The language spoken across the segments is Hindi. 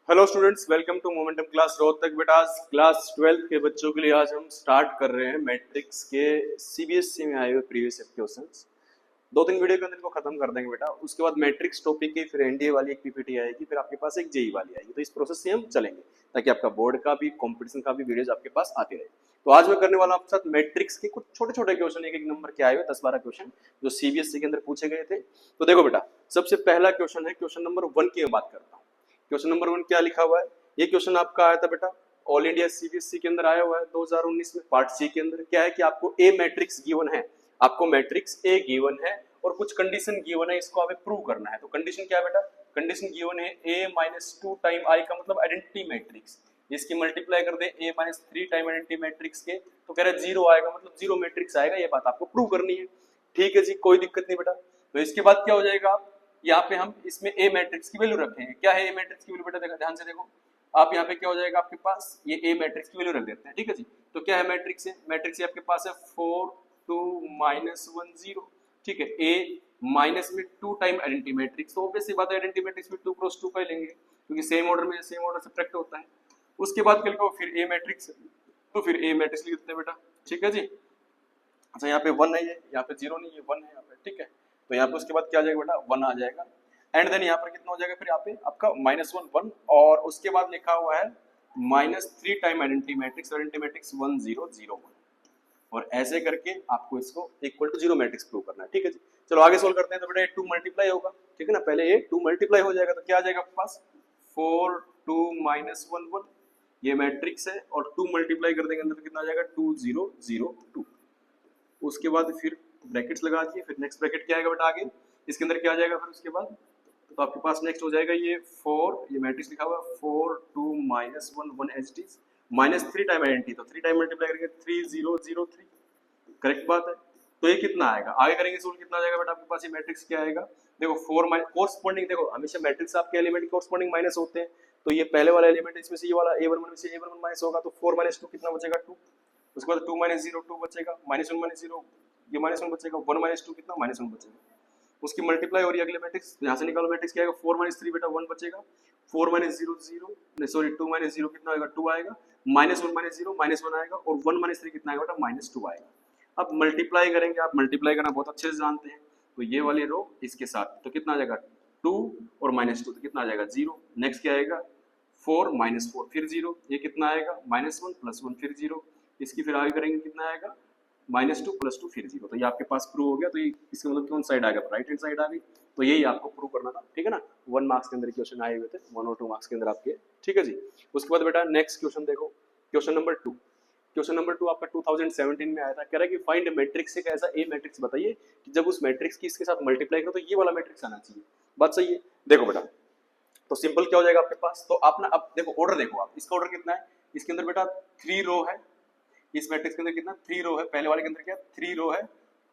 Hello students, welcome to Momentum class Rohtak. बेटा क्लास 12 के बच्चों के लिए आज हम स्टार्ट कर रहे हैं मैट्रिक्स के सीबीएसई में आए हुए प्रीवियस ईयर क्वेश्चंस। दो तीन वीडियो के अंदर इनको खत्म कर देंगे बेटा। उसके बाद मैट्रिक्स टॉपिक की फिर एनडीए वाली एक पीपीटी आएगी, फिर आपके पास एक जेई वाली आएगी। तो इस प्रोसेस से हम चलेंगे ताकि आपका बोर्ड का भी कंपटीशन का भी वीडियोज आपके पास आते रहे। तो आज मैं करने वाला हूं आपके साथ मैट्रिक्स के कुछ छोटे छोटे क्वेश्चन, एक एक नंबर के आए हुए 10-12 क्वेश्चन जो सीबीएसई के अंदर पूछे गए थे। तो देखो बेटा, सबसे पहला क्वेश्चन है क्वेश्चन नंबर 1 की मैं बात करता हूँ। क्वेश्चन नंबर 1 क्या लिखा हुआ है? ये क्वेश्चन आपका आया था बेटा ऑल इंडिया सीबीएसई के अंदर आया हुआ है 2019 में। पार्ट सी के अंदर क्या है कि आपको ए मैट्रिक्स गिवन है, आपको मैट्रिक्स ए गिवन है और कुछ कंडीशन गिवन है, इसको हमें प्रूव करना है। तो कंडीशन क्या है बेटा? कंडीशन गिवन है a-2 टाइम आई का मतलब आइडेंटिटी मैट्रिक्स, इसकी मल्टीप्लाई कर दे a-3 टाइम आइडेंटिटी मैट्रिक्स के, तो कह रहा है 0 आएगा, मतलब 0 मैट्रिक्स आएगा। ये बात आपको प्रूव करनी है। ठीक है जी, कोई दिक्कत नहीं बेटा। तो इसके बाद क्या हो जाएगा, यहाँ पे हम इसमें ए मैट्रिक्स की वैल्यू रखेंगे। क्या है ए मैट्रिक्स की वैल्यू बेटा? देखो ध्यान से देखो, आप यहाँ पे क्या हो जाएगा आपके पास, ये ए मैट्रिक्स की वैल्यू रख देते हैं। ठीक है जी। तो क्या है मैट्रिक्स है? मैट्रिक्स आपके पास है 4 2 -1 0। ठीक है, ए माइनस में 2 टाइम आइडेंटिटी मैट्रिक्स, तो ऑब्वियस सी बात है आइडेंटिटी मैट्रिक्स में 2 क्रॉस 2 का ही लेंगे क्योंकि सेम ऑर्डर में सेम ऑर्डर सब्ट्रैक्ट होता है। उसके बाद क्या लिखो फिर ए मैट्रिक्स, तो फिर ए मैट्रिक्स लिख देते हैं बेटा। ठीक है जी। अच्छा यहाँ पे 1 है, ये यहाँ पे 0 नहीं है, 1 है यहाँ पे। ठीक है, तो यहाँ पे उसके बाद क्या आ जाएगा बेटा? 1 आ जाएगा। एंड देन यहाँ पर कितना हो जाएगा फिर यहाँ पे आपका -1 1, और उसके बाद लिखा हुआ है -3 time identity matrix, identity matrix 1 0 0 1, और ऐसे करके आपको इसको इक्वल टू 0 मैट्रिक्स प्रूव करना है। ठीक है जी। चलो आगे सोल्व करते हैं। तो बेटा ये 2 मल्टीप्लाई होगा, ठीक है ना, पहले ये 2 मल्टीप्लाई हो जाएगा, तो क्या आ जाएगा आपके पास 4 2 -1 1, ये मैट्रिक्स है, और 2 मल्टीप्लाई कर देंगे अंदर तो कितना आ जाएगा 2 0 0 2। उसके बाद फिर ब्रैकेट्स लगा दिए, फिर नेक्स्ट ब्रैकेट क्या आएगा बेटा आगे, इसके अंदर क्या आ जाएगा फिर उसके बाद, तो आपके पास नेक्स्ट हो जाएगा ये 4, ये मैट्रिक्स लिखा हुआ है 4 2 -1 1 as it is, -3 time identity, तो 3 टाइम मल्टीप्लाई करेंगे 3 0 0 3। करेक्ट बात है। तो ये कितना आएगा आगे करेंगे सोल्व, कितना आ जाएगा बेटा आपके पास ये मैट्रिक्स क्या आएगा? देखो 4 कोरस्पोंडिंग, देखो हमेशा मैट्रिक्स आपके एलिमेंट कोरस्पोंडिंग माइनस होते हैं। तो ये पहले वाला एलिमेंट इसमें से ये वाला a11 में से a11 माइनस होगा, तो 4 -2 कितना बचेगा 2। उसके बाद 2 -0 2 बचेगा, -1 -0 ये -1 बचेगा, 1 -2 कितना -1 बचेगा। उसकी मल्टीप्लाई हो रही है अगले मैट्रिक्स, यहाँ से निकालो मैट्रिक्स क्या आएगा 4 -3 बेटा 1 बचेगा, 4 -0 0 नहीं सॉरी 2 -0 कितना आएगा 2 आएगा, -1 -0 -1 आएगा, और 1 -3 कितना आएगा बेटा -2 आएगा। अब मल्टीप्लाई करेंगे, आप मल्टीप्लाई करना बहुत अच्छे से जानते हैं, तो ये वाली रो इसके साथ, तो कितना आ जाएगा 2 और -2, तो कितना आ जाएगा 0। नेक्स्ट क्या आएगा 4 -4 फिर 0, ये कितना आएगा -1 +1 फिर 0। इसकी फिर आगे करेंगे कितना आएगा -2 +2 फिर 0। तो ये आपके पास प्रूव हो गया। तो ये इसका मतलब कौन साइड आ गया? राइट हैंड साइड आ गई। तो यही आपको प्रूव करना था, ठीक है ना। 1 मार्क्स के अंदर क्वेश्चन आए हुए थे, 1 और 2 मार्क्स के अंदर आपके। ठीक है जी। उसके बाद बेटा नेक्स्ट क्वेश्चन देखो, क्वेश्चन नंबर 2। क्वेश्चन नंबर 2 आपका 2017 में आया था। कह रहा है कि फाइंड मैट्रिक्स एक ऐसा ए मैट्रिक्स बताइए कि जब उस मैट्रिक्स की इसके साथ मल्टीप्लाई करो तो ये वाला मैट्रिक्स आना चाहिए। बात सही है। देखो बेटा, तो सिंपल क्या हो जाएगा आपके पास, तो आप ना अब देखो ऑर्डर देखो, आप इसका ऑर्डर कितना है, इसके अंदर बेटा 3 रो है, इस मैट्रिक्स के अंदर कितना 3 रो है, पहले वाले के अंदर क्या 3 रो है,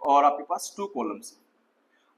और आपके पास 2 कॉलम्स,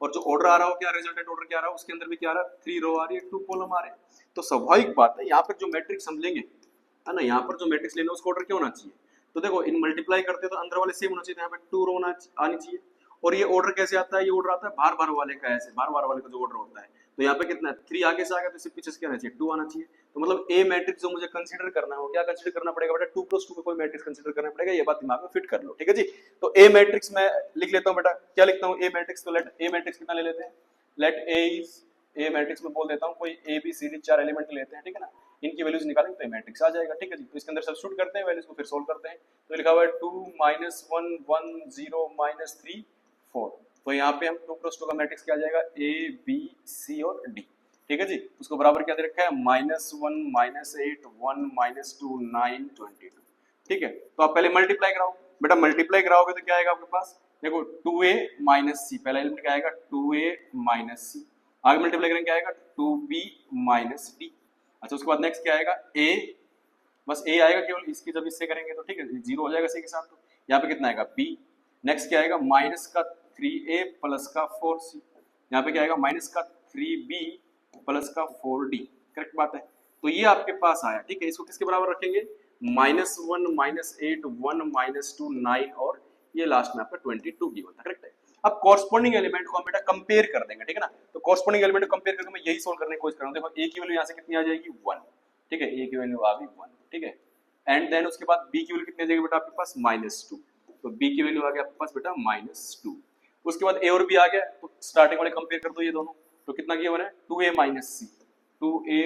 और जो ऑर्डर आ रहा हो क्या रिजल्टेंट ऑर्डर क्या आ रहा है, उसके अंदर भी क्या आ रहा है 3 रो आ रही है 2 कॉलम आ रहे हैं। तो स्वाभाविक बात है यहाँ पर जो मैट्रिक्स हम लेंगे है ना, यहाँ पर जो मैट्रिक्स लेना उसका ऑर्डर क्या होना चाहिए। तो देखो इन मल्टीप्लाई करते तो अंदर वाले सेम होना चाहिए, यहाँ पे 2 रो आनी चाहिए। और ये ऑर्डर कैसे आता है, ये ऑर्डर आता है बार बार वाले का, ऐसे बार बार वाले का जो ऑर्डर होता है। तो यहाँ पे कितना 3 आगे से आ गया, तो इससे पीछे से क्या आना चाहिए 2 आना चाहिए। तो मतलब ए मैट्रिक्स जो मुझे कंसीडर करना है वो क्या कंसीडर करना पड़ेगा बेटा 2 + 2 का कोई मैट्रिक्स कंसीडर करना पड़ेगा। ये बात दिमाग में फिट कर लो, ठीक है जी। तो ए मैट्रिक्स मैं लिख लेता हूँ बेटा, क्या लिखता हूँ ए मैट्रिक्स, तो लेट ए मैट्रिक्स कितना ले लेते हैं, let A is, A matrix में बोल देता हूँ कोई A B C D 4 element लेते हैं, ठीक है ना। इनकी वैल्यूज निकालेंगे तो मैट्रिक्स आ जाएगा, ठीक है जी। तो इसके अंदर सब्स्टिट्यूट करते हैं वैल्यूज को, फिर सोल्व करते हैं। तो लिखा हुआ है 2 -1 1 0 -3 4, तो यहाँ पे हम 2 + 2 का मैट्रिक्स क्या आ जाएगा ए बी सी और डी, ठीक है जी। उसको बराबर क्या दे रखा है -1 -8 1 -2 9 22, ठीक है। तो आप पहले मल्टीप्लाई कराओ बेटा, मल्टीप्लाई कराओगे तो क्या आएगा आपके पास, देखो 2a - c, पहला एलिमेंट क्या आएगा 2a - c, आगे मल्टीप्लाई करेंगे क्या आएगा 2b - d। अच्छा उसके बाद नेक्स्ट क्या आएगा a, बस a आएगा केवल, इसकी जब इससे करेंगे तो ठीक है 0 हो जाएगा c के साथ। तो यहाँ पे कितना आएगा b, नेक्स्ट क्या आएगा माइनस का 3a प्लस का 4c, यहाँ पे क्या आएगा माइनस का 3b प्लस का 4d। करेक्ट बात है। तो ये आपके पास आया, ठीक है। इसको किसके बराबर रखेंगे -1 -8 1 -2 9, और ये लास्ट में आपका 22 की होता है, करेक्ट है। अब कॉरस्पॉन्डिंग एलिमेंट को हम बेटा कंपेयर कर देंगे, ठीक है ना। तो कॉरस्पॉन्डिंग एलिमेंट को कंपेयर करके मैं यही सोल्व करने की कोशिश कर रहा हूं। देखो a की वैल्यू यहाँ से कितनी आ जाएगी 1, ठीक है, ए की वैल्यू आ गई 1, ठीक है। एंड देन उसके बाद बी की वैल्यू कितनी आ जाएगी बेटा आपके पास -2, तो बी की वैल्यू आ गया आपके पास बेटा -2। उसके बाद ए और बी आ गया, तो स्टार्टिंग वाले कंपेयर कर दो ये दोनों, तो कितना किया मैंने 2a - c, 2a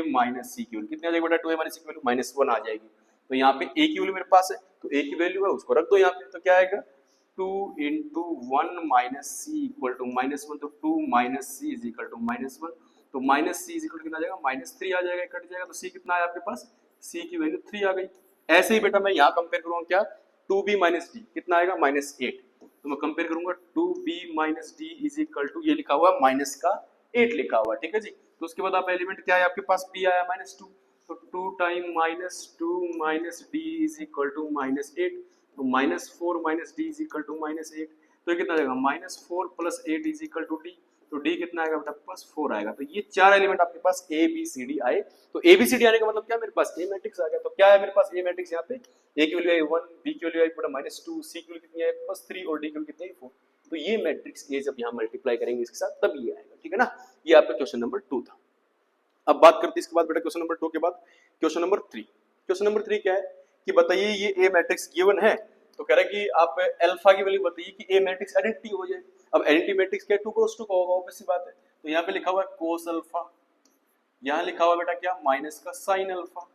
- c की वैल्यू कितनी आ जाएगी बेटा, 2a - c की वैल्यू -1 आ जाएगी। तो यहाँ पे a की वैल्यू मेरे पास है, तो a की वैल्यू है उसको रख दो यहाँ पे, तो क्या आएगा 2 × 1 - c = -1, तो 2 - c = -1, तो -c = कितना आ जाएगा -3 आ जाएगा, कट जाएगा, तो c कितना है आपके पास, c की वैल्यू 3 आ गई। ऐसे ही बेटा मैं यहाँ कंपेयर करूँगा क्या 2b - d कितना आएगा -8, तो मैं कंपेयर करूंगा 2b - d = ये लिखा हुआ माइनस का 8 लिखा हुआ, ठीक है जी। तो उसके बाद आप एलिमेंट क्या है आपके पास b आया -2, तो 2 टाइम -2 - d = -8, तो -4 - d = -8, तो ये कितना आ जाएगा -4 + 8 = d, तो d कितना आएगा बेटा आपके पास 4 आएगा। तो ये चार एलिमेंट आपके पास a b c d आए, तो a b c d आने का मतलब क्या मेरे पास a मैट्रिक्स आ गया। तो क्या है मेरे पास a मैट्रिक्स यहाँ पे, a की वैल्यू है 1, b की वैल्यू है बेटा -2, c की वैल्यू कितनी है +3 और d की वैल्यू कितनी है 4, तो ये मैट्रिक्स a जब यहाँ मल्टीप्लाई करेंगे इसके साथ तब ये आएगा, ठीक है ना। ये आपका क्वेश्चन नंबर 2 था। अब बात करते हैं इसके बाद बेटा क्वेश्चन नंबर 2 के बाद क्वेश्चन नंबर 3। क्वेश्चन नंबर 3 क्या है कि बताइए ये a मैट्रिक्स गिवन है, तो कह रहा है कि आप अल्फा की वैल्यू बताइए कि a मैट्रिक्स आइडेंटिटी हो जाए। अब आइडेंटिटी मैट्रिक्स क्या 2 × 2 का होगा, ऑब्वियस सी बात है। तो यहाँ पे लिखा हुआ है cos अल्फा, यहाँ लिखा हुआ बेटा क्या माइनस का sin अल्फा,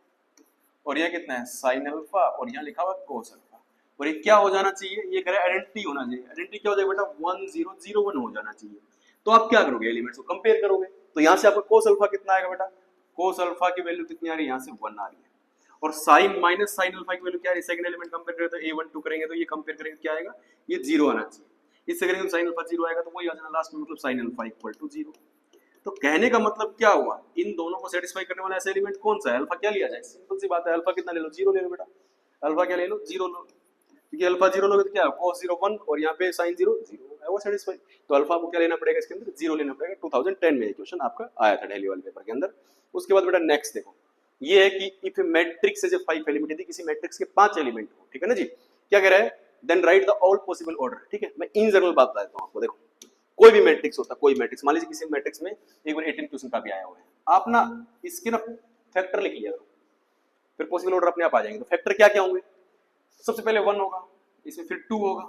और यहाँ कितना है sin अल्फा, और यहाँ लिखा हुआ cos अल्फा, और ये क्या हो जाना चाहिए, ये कह रहा है आइडेंटिटी होना चाहिए। आइडेंटिटी क्या हो जाएगा बेटा 1 0 0 1 हो जाना चाहिए। तो आप क्या करोगे एलिमेंट्स को कंपेयर करोगे, तो यहाँ से आपका cos अल्फा कितना आएगा बेटा, cos अल्फा की वैल्यू कितनी आ रही है, यहाँ से 1 आ रही है, और sin माइनस sin अल्फा की वैल्यू क्या है, सेकंड एलिमेंट कंपेयर करें तो a12 करेंगे तो ये कंपेयर करेंगे क्या आएगा, ये 0 आना चाहिए। इससे करेंगे तो sin अल्फा 0 आएगा, तो वही आ जाना लास्ट में, मतलब sin अल्फा = 0। तो कहने का मतलब क्या हुआ, इन दोनों को सेटिस्फाई करने वाला ऐसा एलिमेंट कौन सा है, अल्फा क्या लिया जाए, सिंपल सी बात है, अल्फा कितना ले लो 0 ले लो बेटा, अल्फा क्या ले लो 0 लो, क्योंकि अल्फा 0 लोगे तो क्या cos 0 1 और यहाँ पे sin 0 0 है वो सेटिस्फाई। तो अल्फा को क्या लेना पड़ेगा इसके अंदर 0 लेना पड़ेगा। 2010 में ये क्वेश्चन आपका आया था डेली वाले पेपर के अंदर। उसके बाद बेटा नेक्स्ट देखो, ये है कि if A matrix is a 5 element, यदि किसी मैट्रिक्स के 5 एलिमेंट हो, ठीक है ना जी, क्या कह रहा है then write the all possible order. ठीक है, मैं इन जनरल बात बता देता हूं आपको। देखो कोई भी मैट्रिक्स होता है, कोई मैट्रिक्स, मान लीजिए किसी मैट्रिक्स में एक बार 18 क्वेश्चन का भी आया हुआ है, आप ना इसके ना फैक्टर लिख लिया करो, फिर पॉसिबल ऑर्डर अपने आप आ जाएंगे। तो फैक्टर क्या क्या होंगे, सबसे पहले 1 होगा, इसमें फिर 2 होगा,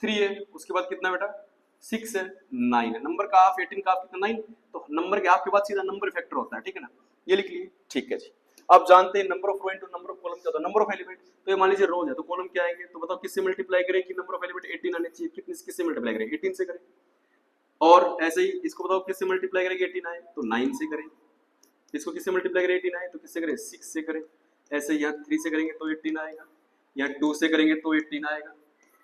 3 है, उसके बाद कितना बेटा 6 है, 9 है, नंबर का हाफ 18 का हाफ कितना 9, तो नंबर के हाफ के बाद सीधा नंबर फैक्टर होता है, ठीक है ना, ये लिख लिए। ठीक है जी, आप जानते हैं number of row into number of column क्या होता है, नंबर ऑफ एलिमेंट। तो ये मान लीजिए रोज है तो कॉलम क्या आएंगे, तो बताओ किससे मल्टीप्लाई करें कि नंबर ऑफ एलिमेंट 18 आने चाहिए, किससे मल्टीप्लाई करें 18 से करें, और ऐसे ही इसको बताओ किससे मल्टीप्लाई करेंगे 18 आए तो 9 से करें, इसको किससे मल्टीप्लाई करें 18 आए तो किससे करें 6 से करें, ऐसे यहाँ 3 से करेंगे तो 18 आएगा, यहाँ 2 से करेंगे तो 18 आएगा,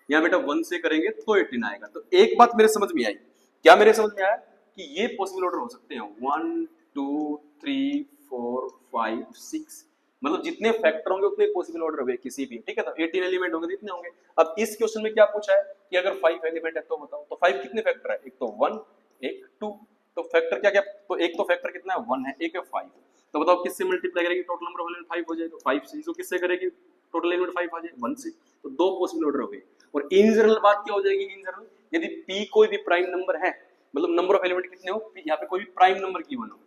यहाँ बेटा 1 से करेंगे तो 18 आएगा। तो एक बात मेरे समझ में आई, क्या मेरे समझ में आया कि ये पॉसिबल ऑर्डर हो सकते हैं 1 2 3 4 5 6, मतलब जितने फैक्टर होंगे उतने पॉसिबल ऑर्डर होंगे किसी भी, ठीक है। तो 18 एलिमेंट होंगे जितने होंगे। अब इस क्वेश्चन में क्या पूछा है कि अगर 5 एलिमेंट है तो बताओ, तो 5 कितने फैक्टर है, एक तो 1 एक 2, तो फैक्टर क्या क्या, तो एक तो फैक्टर कितना है 1 है, एक है 5, तो बताओ किससे मल्टीप्लाई करेगी टोटल नंबर ऑफ एलिमेंट 5 हो जाए, तो 5 से, इसको किससे करेगी टोटल एलिमेंट 5 आ जाए 1 से, तो दो पॉसिबल ऑर्डर हो गए। और इन जनरल बात क्या हो जाएगी, इन जनरल यदि p कोई भी प्राइम नंबर है, मतलब नंबर ऑफ एलिमेंट कितने हो, यहाँ पे कोई भी प्राइम नंबर गिवन हो,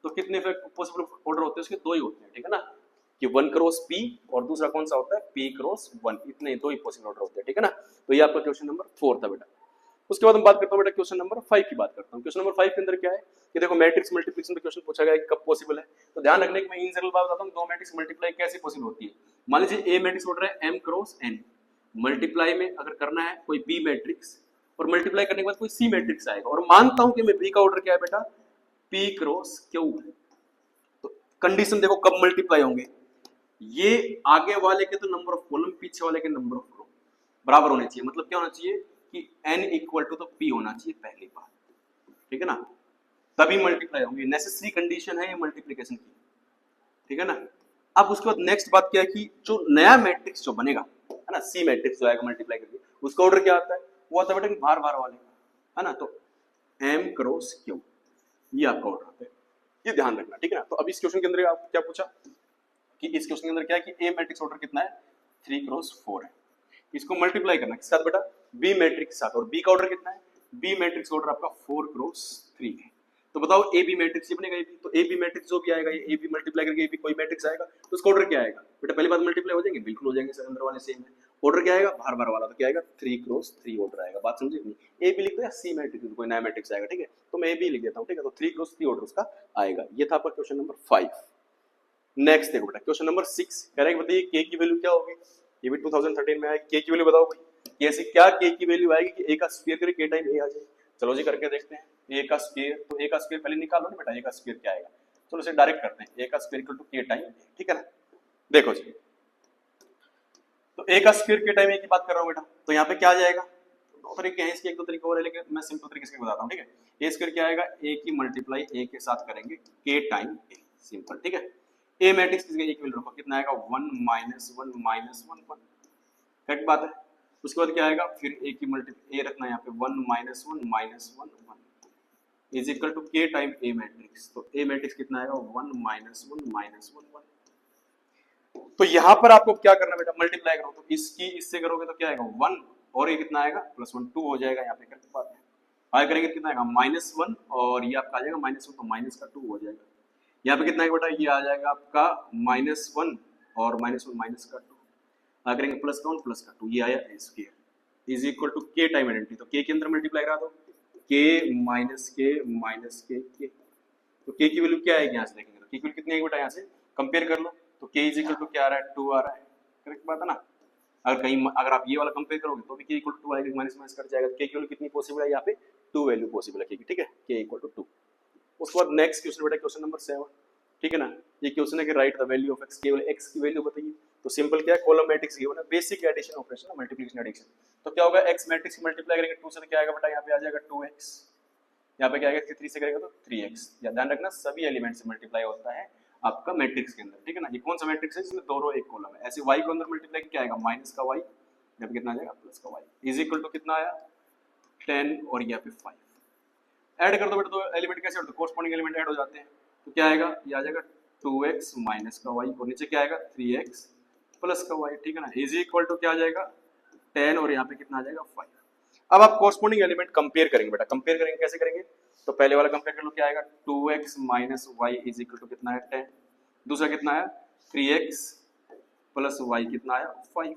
तो कितने पॉसिबल ऑर्डर होते हैं उसके, दो ही होते हैं, ठीक है ना, कि 1 क्रॉस p और दूसरा कौन सा होता है p क्रॉस 1, इतने दो ही पॉसिबल ऑर्डर होते हैं, ठीक है ना। तो ये आपका क्वेश्चन नंबर 4 था बेटा। उसके बाद हम बात करता हूं बेटा क्वेश्चन नंबर 5 की बात करता हूं। क्वेश्चन नंबर 5 के अंदर क्या है कि देखो मैट्रिक्स मल्टीप्लिकेशन पे क्वेश्चन पूछा गया है कब पॉसिबल है, तो ध्यान रखने की मैं इन जनरल बात बताता हूं, दो मैट्रिक्स मल्टीप्लाई कैसे पॉसिबल होती है। मान लीजिए a मैट्रिक्स ऑर्डर है m क्रॉस n, मल्टीप्लाई में अगर करना है कोई b मैट्रिक्स और मल्टीप्लाई करने के बाद कोई c मैट्रिक्स आएगा, और मानता हूं कि मैं b का ऑर्डर क्या है बेटा p क्रॉस q है, तो कंडीशन देखो कब मल्टीप्लाई होंगे, ये आगे वाले के तो नंबर ऑफ कॉलम, पीछे वाले के नंबर ऑफ रो बराबर होने चाहिए। मतलब क्या होना चाहिए कि n इक्वल टू तो p होना चाहिए पहली बात, ठीक है ना, तभी मल्टीप्लाई होंगे, नेसेसरी कंडीशन है ये मल्टीप्लिकेशन की, ठीक है ना। अब उसके बाद नेक्स्ट बात क्या है कि जो नया मैट्रिक्स जो बनेगा है ना, सी मैट्रिक्स जो आएगा मल्टीप्लाई करके, उसका ऑर्डर क्या आता है, वो आता है बेटा बार बार वाले का, है ना, तो m क्रॉस q ये आपका ऑर्डर आता है, ये ध्यान रखना, ठीक है ना। तो अब इस क्वेश्चन के अंदर आपको क्या पूछा कि इस क्वेश्चन के अंदर क्या है कि a मैट्रिक्स ऑर्डर कितना है 3 क्रॉस 4 है, इसको मल्टीप्लाई करना किसके साथ बेटा b मैट्रिक्स के साथ, और b का ऑर्डर कितना है, b मैट्रिक्स ऑर्डर आपका 4 क्रॉस 3 है, तो बताओ ए बी मैट्रिक्स ये बनेगा, तो ए बी मैट्रिक्स जो भी आएगा ये ए बी मल्टीप्लाई करके ए बी कोई मैट्रिक्स आएगा तो उसका ऑर्डर क्या आएगा बेटा, पहली बात मल्टीप्लाई हो जाएंगे, बिल्कुल हो जाएंगे सर, अंदर वाले सेम है। ऑर्डर क्या आएगा, बाहर बाहर वाला, तो क्या आएगा 3x3 ऑर्डर आएगा। बात समझे नहीं, ए बी लिख दो या सी मैट्रिक्स कोई नया मैट्रिक्स आएगा, ठीक है, तो मैं ए बी लिख देता हूँ, ठीक है, तो 3x3 ऑर्डर उसका आएगा। ये था आपका क्वेश्चन नंबर 5। नेक्स्ट देखो बेटा क्वेश्चन नंबर 6 कह रहा है बताइए के की वैल्यू क्या होगी, ये भी 2013 में आया, के की वैल्यू बताओ भाई, कैसे क्या के की वैल्यू आएगी कि ए का स्क्वायर करे के टाइम ए आ जाए। चलो जी करके देखते हैं, ए का स्क्वायर, तो ए का स्क्वायर पहले निकालो ना बेटा, ए का स्क्वायर क्या आएगा, चलो इसे डायरेक्ट करते हैं, ए का स्क्वायर इक्वल टू के टाइम, ठीक है ना। देखो जी, तो ए का स्क्वायर के टाइम ए की बात कर रहा हूं बेटा, तो यहाँ पे क्या आ जाएगा, दो तरीके हैं इसके, एक दो तरीके और है, लेकिन मैं सिंपल तरीके से बताता हूँ, ठीक है। ए स्क्वायर क्या आएगा, ए की मल्टीप्लाई ए के साथ करेंगे के टाइम ए, सिंपल, ठीक है। ए मैट्रिक्स किसका एक वैल्यू रखो, कितना आएगा 1 -1 -1 करेक्ट बात है। उसके बाद क्या आएगा, फिर ए की मल्टीप्लाई ए रखना है यहाँ पे 1 -1 -1 इज इक्वल टू के टाइम ए मैट्रिक्स, तो ए मैट्रिक्स कितना आएगा 1 -1 -1। तो यहाँ पर आपको क्या करना बेटा, मल्टीप्लाई करो, तो इसकी इससे करोगे तो क्या आएगा 1 और ये कितना आएगा +1 2 हो जाएगा, यहाँ पे करेक्ट बात है। आगे करेंगे तो कितना आएगा -1 और ये आपका आ जाएगा -1 तो माइनस का 2 हो जाएगा। यहाँ पे कितना आएगा बेटा, ये आ जाएगा आपका -1 और -1 माइनस का 2, आगे करेंगे प्लस का 1 प्लस का 2, ये आया ए स्क्वायर इज इक्वल टू के टाइम आइडेंटिटी, तो के के अंदर मल्टीप्लाई करा दो, के माइनस के के, तो के की वैल्यू क्या आएगी यहाँ से देखेंगे, तो के की वैल्यू कितनी आएगी बेटा, यहाँ से कंपेयर कर लो, तो के इज इक्वल टू क्या आ रहा है 2 आ रहा है, करेक्ट बात है ना। अगर कहीं अगर आप ये वाला कंपेयर करोगे तो भी के इक्वल टू 2 आएगा, माइनस माइनस कट जाएगा, तो के की वैल्यू कितनी पॉसिबल है यहाँ पे 2 वैल्यू पॉसिबल है, ठीक है, के इक्वल टू 2। उसके बाद नेक्स्ट क्वेश्चन बेटा क्वेश्चन नंबर 7, ठीक है ना। ये क्वेश्चन है कि write the value of x, केवल एक्स की वैल्यू बताइए, तो सिंपल क्या है, कॉलम मैट्रिक्स गिवन है, basic addition operation, multiplication addition, तो क्या होगा एक्स मैट्रिक्स की मल्टीप्लाई करेंगे 2 से तो क्या आएगा बेटा, यहाँ पे आ जाएगा 2x, यहाँ पे क्या आएगा 3 से करेगा तो 3x, या ध्यान रखना सभी एलिमेंट से मल्टीप्लाई होता है आपका मैट्रिक्स के अंदर, ठीक है ना। ये कौन सा मैट्रिक्स है जिसमें दो रो एक कॉलम है, ऐसे y को अंदर मल्टीप्लाई क्या आएगा माइनस का y, यहाँ पे कितना आ जाएगा प्लस का y इज इक्वल टू कितना आया 10 और यहाँ पे 5, ऐड कर दो बेटा, दो एलिमेंट कैसे होते हैं, कोरस्पॉन्डिंग एलिमेंट ऐड हो जाते हैं, तो क्या आएगा, ये आ जाएगा 2x माइनस का y और नीचे क्या आएगा 3x प्लस का y, ठीक है ना, इज इक्वल टू क्या आ जाएगा 10 और यहाँ पे कितना आ जाएगा 5। अब आप कोरस्पॉन्डिंग एलिमेंट कंपेयर करेंगे बेटा, कंपेयर करेंगे कैसे करेंगे, तो पहले वाला कंपेयर कर लो, क्या आएगा 2x minus y is equal to कितना है 10, दूसरा कितना आया 3x प्लस y कितना आया 5।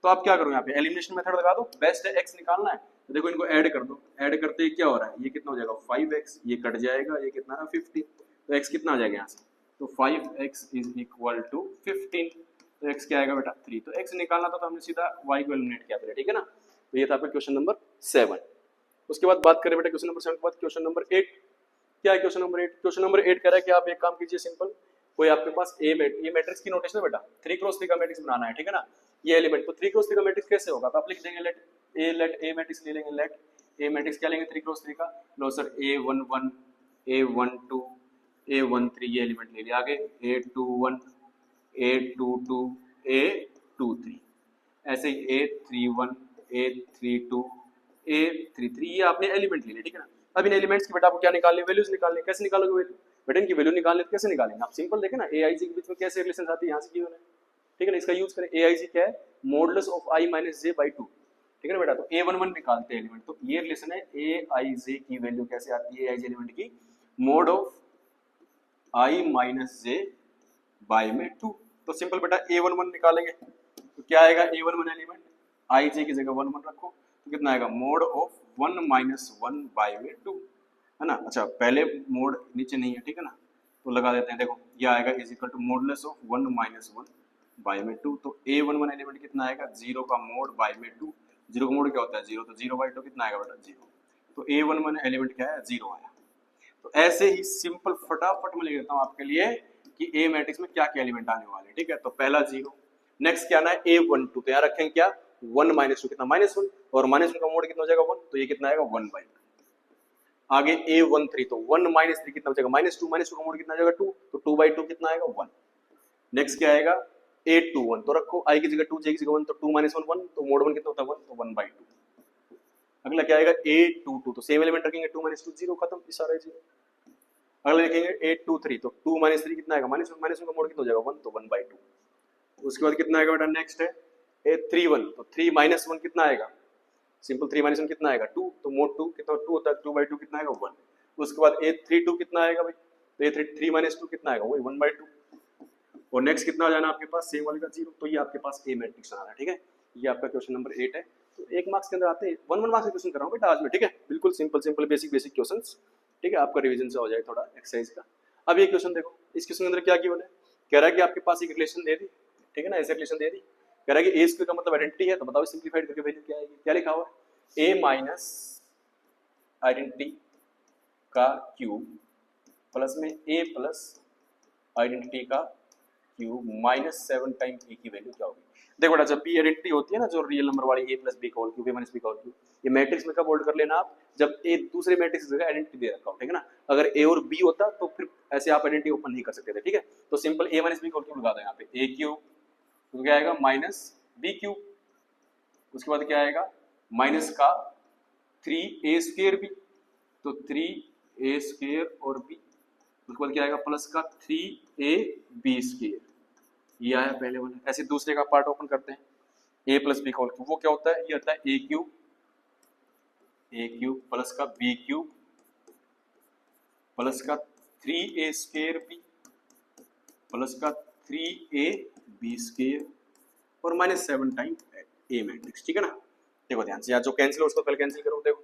तो आप क्या करो, यहाँ पे एलिमिनेशन मेथड लगा दो, बेस्ट है x निकालना है, तो देखो इनको ऐड कर दो, ऐड करते ही क्या हो रहा है, ये कितना हो जाएगा 5x, ये कट जाएगा, ये कितना है 15, तो x कितना आ जाएगा यहाँ से, तो 5x इज इक्वल टू 15, तो x क्या आएगा बेटा 3, तो x निकालना था तो हमने सीधा y को एलिमिनेट किया था, ठीक है ना। तो ये था आपका क्वेश्चन नंबर 7। उसके बाद बात करें बेटा क्वेश्चन नंबर 7 के बाद क्वेश्चन नंबर 8, क्या है क्वेश्चन नंबर 8, क्वेश्चन नंबर 8 कह रहा है कि आप एक काम कीजिए सिंपल, कोई आपके पास ये मैट्रिक्स की नोटेशन है बेटा, 3x3 का मैट्रिक्स बनाना है, ठीक है ना, ये एलिमेंट, तो 3x3 का मैट्रिक्स कैसे होगा, तो आप लिख देंगे लेट ए मैट्रिक्स ले लेंगे, लेट ए मैट्रिक्स क्या लेंगे 3x3 का, लो सर a11 a12 a13 ये एलिमेंट ले लिया, आगे a21 a22 a23, ऐसे ही a31 a32 a33 ये आपने एलिमेंट ले लिया, ठीक है ना। अब इन एलिमेंट्स की बेटा आपको क्या निकालनी, वैल्यूज निकालनी, कैसे निकालोगे वैल्यू बेटा, इनकी वैल्यू निकालने तो कैसे निकालेंगे आप, सिंपल देखें ना aij के बीच में कैसे रिलेशन आती है, यहाँ से गिवन है, ठीक है ना, इसका यूज करें, aij क्या है modulus of i minus j by 2, ठीक है ना बेटा, तो a11 निकालते हैं एलिमेंट, तो ये रिलेशन है aij की वैल्यू कैसे आती है, aij एलिमेंट की mod of i minus j by में 2, तो सिंपल बेटा a11 निकालेंगे, तो क्या आएगा a11 एलिमेंट ij की जगह 1 1 रखो, तो कितना आएगा मोड ऑफ 1 माइनस 1 बाई में 2, है ना। अच्छा पहले मोड नीचे नहीं है, ठीक है ना, तो लगा देते हैं, देखो ये आएगा is equal to modulus of 1 minus 1 by में 2, तो a11 एलिमेंट कितना आएगा 0 का मोड बाई में 2, 0 का मोड क्या होता है 0, तो 0 बाई 2 कितना आएगा बेटा 0, तो a11 एलिमेंट क्या है 0 आया। तो ऐसे ही सिंपल फटाफट में लिख देता हूँ आपके लिए कि ए मैट्रिक्स में क्या क्या एलिमेंट आने वाले, ठीक है, तो पहला 0, नेक्स्ट क्या आना है a12, तो यहाँ रखेंगे क्या 1 माइनस 2 कितना -1 और -1 का मोड कितना हो जाएगा 1, तो ये कितना आएगा 1 बाई 2, आगे a13 तो 1 माइनस 3 कितना हो जाएगा -2 का मोड कितना आ जाएगा 2, तो 2 बाई 2 कितना आएगा 1, नेक्स्ट क्या आएगा a21, तो रखो i की जगह 2 j की जगह 1, तो 2 माइनस 1 1, तो मोड 1 कितना होता है 1, तो 1 बाई 2, अगला क्या आएगा a22, तो सेम एलिमेंट रखेंगे 2 माइनस 2 0 खत्म, ये सारा 0, अगला लिखेंगे a23, तो 2 माइनस 3 कितना आएगा -1 का मोड कितना हो जाएगा 1, तो 1 बाई 2, उसके बाद कितना आएगा बेटा नेक्स्ट है a31, तो 3 माइनस 1 कितना आएगा, सिंपल 3 माइनस 1 कितना आएगा 2, तो मोड 2 कितना 2 होता है 2 बाई 2 कितना आएगा 1, उसके बाद A32 कितना आएगा भाई, तो A3 माइनस 2 कितना आएगा, वही 1/2। और नेक्स्ट कितना आ जाना आपके पास, सेम वाले का 0, तो ये आपके पास ए मैट्रिक्स आ रहा है। ठीक है, ये आपका क्वेश्चन नंबर 8 है। तो 1 मार्क्स के अंदर आते हैं, 1 मार्क्स के क्वेश्चन कर रहा हूँ बेटा आज में। ठीक है, बिल्कुल सिंपल बेसिक क्वेश्चंस। ठीक है, आपका रिवीजन से हो जाए थोड़ा एक्सरसाइज का। अब ये क्वेश्चन देखो, इस क्वेश्चन के अंदर क्या गिवन है, कह रहा है कि आपके पास एक रिलेशन दे दी, ठीक है ना, ऐसे रिलेशन दे दी, कह रहा है कि ए स्क्वायर का मतलब आइडेंटिटी है, तो बताओ सिंपलीफाइड करके वैल्यू क्या आएगी। क्या लिखा हुआ है, ए माइनस आइडेंटिटी का क्यूब प्लस में ए प्लस आइडेंटिटी का क्यूब माइनस 7 टाइम ए की वैल्यू क्या होगी। देखो बेटा, जब भी आइडेंटिटी होती है ना, जो रियल नंबर वाली, ए प्लस बी का होल क्यूब, ए माइनस बी का होल क्यूब, ये मैट्रिक्स में कब होल्ड कर लेना आप, जब ए दूसरे मैट्रिक्स की जगह आइडेंटिटी दे रखा हो। ठीक है ना, अगर ए और बी होता तो फिर ऐसे आप आइडेंटिटी ओपन नहीं कर सकते थे। ठीक है, तो सिंपल ए माइनस बी का होल क्यूब लगा दो यहाँ पे, ए क्यूब तो क्या आएगा माइनस बी क्यूब, उसके बाद क्या आएगा माइनस का 3a स्क्वायर बी, तो 3a स्क्वायर और बी, उसके बाद क्या आएगा प्लस का 3ab स्क्वायर, ये आया पहले वाला। ऐसे दूसरे का पार्ट ओपन करते हैं, a प्लस बी का होल क्यूब, वो क्या होता है, ये होता है a क्यूब प्लस का b क्यूब प्लस का 3a स्क्वायर बी प्लस का 3ab स्क्वायर और माइनस 7 टाइम a मैट्रिक्स। ठीक है ना, देखो ध्यान से, यहाँ जो कैंसिल हो उसको पहले कैंसिल करो। देखो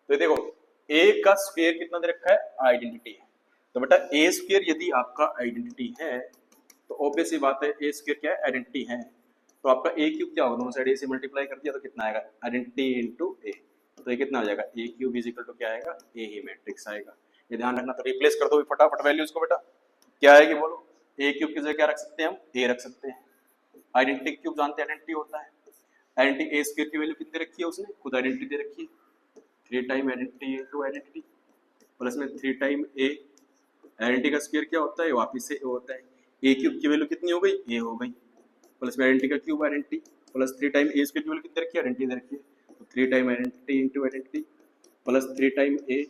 तो ये देखो a का स्क्वायर कितना दे रखा है, आइडेंटिटी है, तो बेटा a स्क्वायर यदि आपका आइडेंटिटी है तो ऑब्वियस सी बात है ए स्क्वायर क्या है, आइडेंटिटी है, तो आपका ए क्यूब क्या होगा, दोनों साइड ए से मल्टीप्लाई कर दिया तो कितना आएगा, आइडेंटिटी इनटू ए, तो ये कितना हो जाएगा, ए क्यूब इज इक्वल टू क्या आएगा, ए ही मैट्रिक्स आएगा। ये ध्यान रखना, तो रिप्लेस कर दो फटाफट वैल्यूज को बेटा, क्या आएगी बोलो, ए क्यूब की जगह क्या रख सकते हैं हम, ए रख सकते हैं, आइडेंटिटी क्यूब जानते हैं आइडेंटिटी होता है, आइडेंटिटी ए स्क्वायर की वैल्यू कितनी रखी है उसने, खुद आइडेंटिटी दे रखी है, 3 time identity into identity plus में 3 टाइम ए, आइडेंटिटी का स्क्वायर क्या होता है, वापस से ए होता है, ए क्यूब की वैल्यू कितनी हो गई, ए हो गई, प्लस में आइडेंटिटी का cube identity plus 3 time a square की वैल्यू कितनी रखी है, आइडेंटिटी दे रखी है, तो 3 time identity into identity plus 3 time a,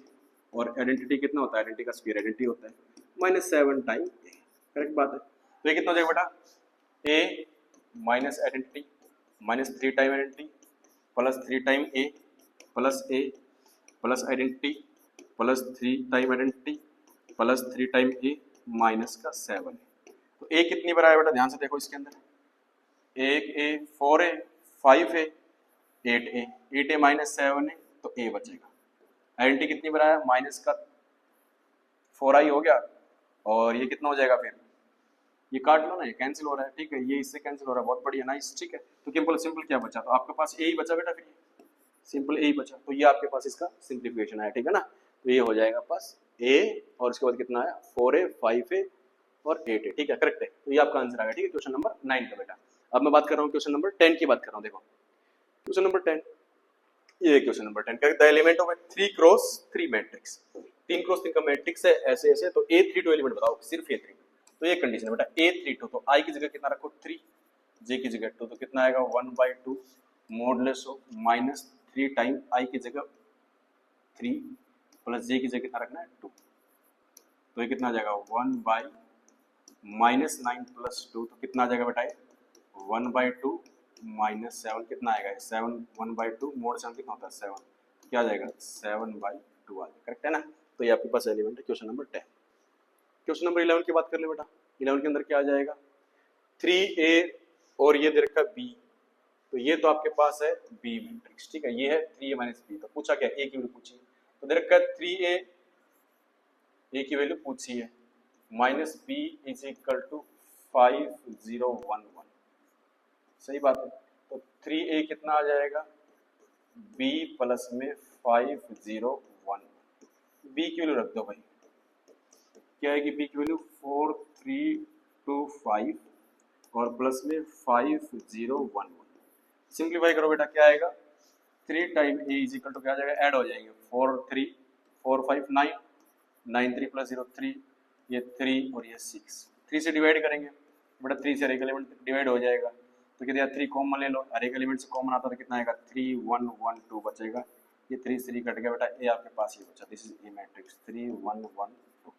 और आइडेंटिटी कितना होता है, आइडेंटिटी का स्क्वायर आइडेंटिटी होता है, माइनस 7 टाइम ए, करेक्ट बात है। तो ये कितना हो जाएगा बेटा, a minus identity minus 3 time identity plus 3 time a plus identity plus 3 time identity plus 3 time a minus का 7। तो ए कितनी बार आया बेटा, ध्यान से देखो इसके अंदर, 1a 4a 5a 8a 8a minus 7 है, तो a बचेगा। आइडेंटिटी कितनी बार आया, माइनस का 4i हो गया, और ये कितना हो जाएगा, फिर ये काट लो ना, ये कैंसिल हो रहा है। ठीक है, ये इससे कैंसिल हो रहा है, बहुत बढ़िया, नाइस। ठीक है, तो सिंपल क्या बचा, तो आपके पास ए ही बचा बेटा, फिर सिंपल ए ही बचा, तो ये आपके पास इसका सिंप्लीफिकेशन है। ठीक है ना, तो ये हो जाएगा पास a, और उसके बाद कितना आया 4a 5a और 8a। ठीक है, करेक्ट है, तो ये आपका आंसर आ गया। ठीक है, क्वेश्चन नंबर 9 का बेटा। अब मैं बात कर रहा हूँ क्वेश्चन नंबर 10 की बात कर रहा हूँ। देखो क्वेश्चन नंबर 10, ये क्वेश्चन नंबर 10 का, the element of 3x3 matrix, 3x3 का मैट्रिक्स है ऐसे ऐसे, तो A32 एलिमेंट बताओ, सिर्फ A32, तो ये कंडीशन है बेटा, A32 तो I की जगह कितना रखो 3, J की जगह 2, तो कितना आएगा 1/2 modulus of minus 3 time I की जगह 3 प्लस J की जगह कितना रखना है 2, तो ये कितना आ जाएगा 1 माइनस 9 प्लस 2, तो कितना आ जाएगा बेटा 1/2 माइनस 7, कितना आएगा 7, 1/2 मोड 7 कितना होता है 7, क्या आ जाएगा 7/2 आ जाएगा, करेक्ट है ना। तो ये आपके पास एलिमेंट है क्वेश्चन नंबर 10। क्वेश्चन नंबर 11 की बात कर ले बेटा, 11 के अंदर क्या आ जाएगा 3a और ये दे रखा b, तो ये तो आपके पास है b मैट्रिक्स। ठीक है, ये है 3a माइनस b, तो पूछा क्या, a की वैल्यू पूछी, तो दे रखा है 3a, a की वैल्यू पूछी है, minus b is equal to 5011, सही बात है, तो 3a कितना आ जाएगा b प्लस में 5011, b की वैल्यू रख दो भाई, क्या है कि b की वैल्यू 4325 और प्लस में 5011, सिंप्लीफाई करो बेटा, क्या आएगा 3 time a is equal to क्या आ जाएगा, ऐड हो जाएंगे 4 3 4 5 9 9 3 प्लस 0 3, ये 3 और ये 6, 3 से डिवाइड करेंगे बेटा, 3 से हर एक एलिमेंट डिवाइड हो जाएगा, तो कितना 3 कॉमन ले लो, हर एक एलिमेंट से कॉमन आता है तो कितना आएगा 3 1 1 2 बचेगा, ये 3 3 कट गया बेटा, ये आपके पास ये बचा, दिस इज ए मैट्रिक्स 3 1 1 2,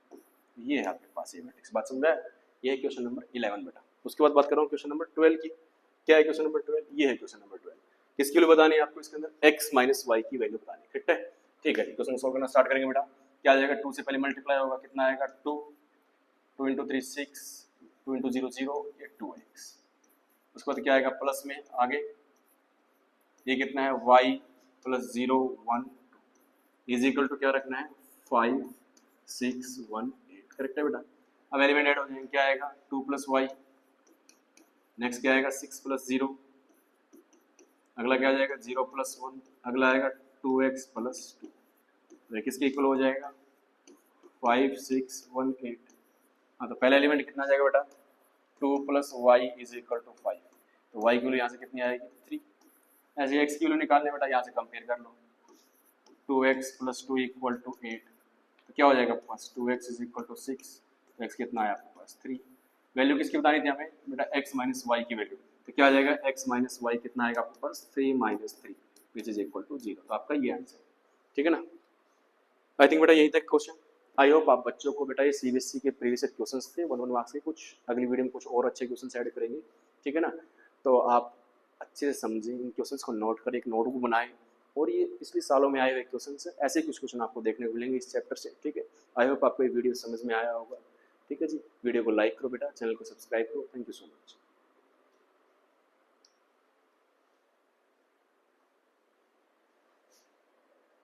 ये है आपके पास ये मैट्रिक्स। बात समझा है, ये है क्वेश्चन नंबर 11 बेटा। उसके बाद बात कर रहा हूँ क्वेश्चन नंबर 12 की, क्या है क्वेश्चन नंबर 12, ये है क्वेश्चन नंबर 12, किसकी वैल्यू बतानी है आपको, इसके अंदर x माइनस वाई की वैल्यू बतानी है, ठीक है। ठीक है, क्वेश्चन सॉल्व करना स्टार्ट करेंगे बेटा। क्या आ जाएगा, 2 से पहले मल्टीप्लाई होगा, कितना आएगा 2, 2 इंटू 3 6, 2 इंटू 0 0, ये 2x। उसके बाद क्या आएगा प्लस में आगे, ये कितना है y plus 0 1 is equal to क्या रखना है 5 6 1 8, करेक्ट है बेटा। अब एलिमेंट ऐड हो जाएंगे, क्या आएगा 2 प्लस वाई, नेक्स्ट क्या आएगा 6 प्लस 0, अगला क्या आ जाएगा 0 प्लस 1, अगला आएगा 2x प्लस 2, तो किसके इक्वल हो जाएगा 5 6 1 8। हाँ तो पहला एलिमेंट कितना आ जाएगा बेटा 2 plus y is equal to 5, तो वाई की वैल्यू यहाँ से कितनी आएगी 3। ऐसे x की वैल्यू निकालने बेटा, यहाँ से कंपेयर कर लो, 2x प्लस 2 इक्वल टू 8, तो क्या हो जाएगा आपके पास 2x इज इक्वल टू 6, तो x कितना आया आपके पास 3। वैल्यू किसकी बतानी थी हमें बेटा x माइनस वाई की वैल्यू, तो क्या आ जाएगा x माइनस वाई कितना आएगा आपके पास 3 minus 3 which is equal to 0, तो आपका ये आंसर, ठीक है ना। आई थिंक बेटा यही तक क्वेश्चन। आई होप आप बच्चों को बेटा ये सीबीएसई के प्रीवियस क्वेश्चंस थे 1 1 मार्क्स के, कुछ अगली वीडियो में कुछ और अच्छे क्वेश्चन ऐड करेंगे, ठीक है ना। तो आप अच्छे से समझें, इन क्वेश्चंस को नोट करें, एक नोटबुक बनाएं, और ये पिछले सालों में आए हुए क्वेश्चन से ऐसे कुछ क्वेश्चन आपको देखने को मिलेंगे इस चैप्टर से, ठीक है। आई होप आपको ये वीडियो समझ में आया होगा, ठीक है जी। वीडियो को लाइक करो बेटा, चैनल को सब्सक्राइब करो, थैंक यू सो मच।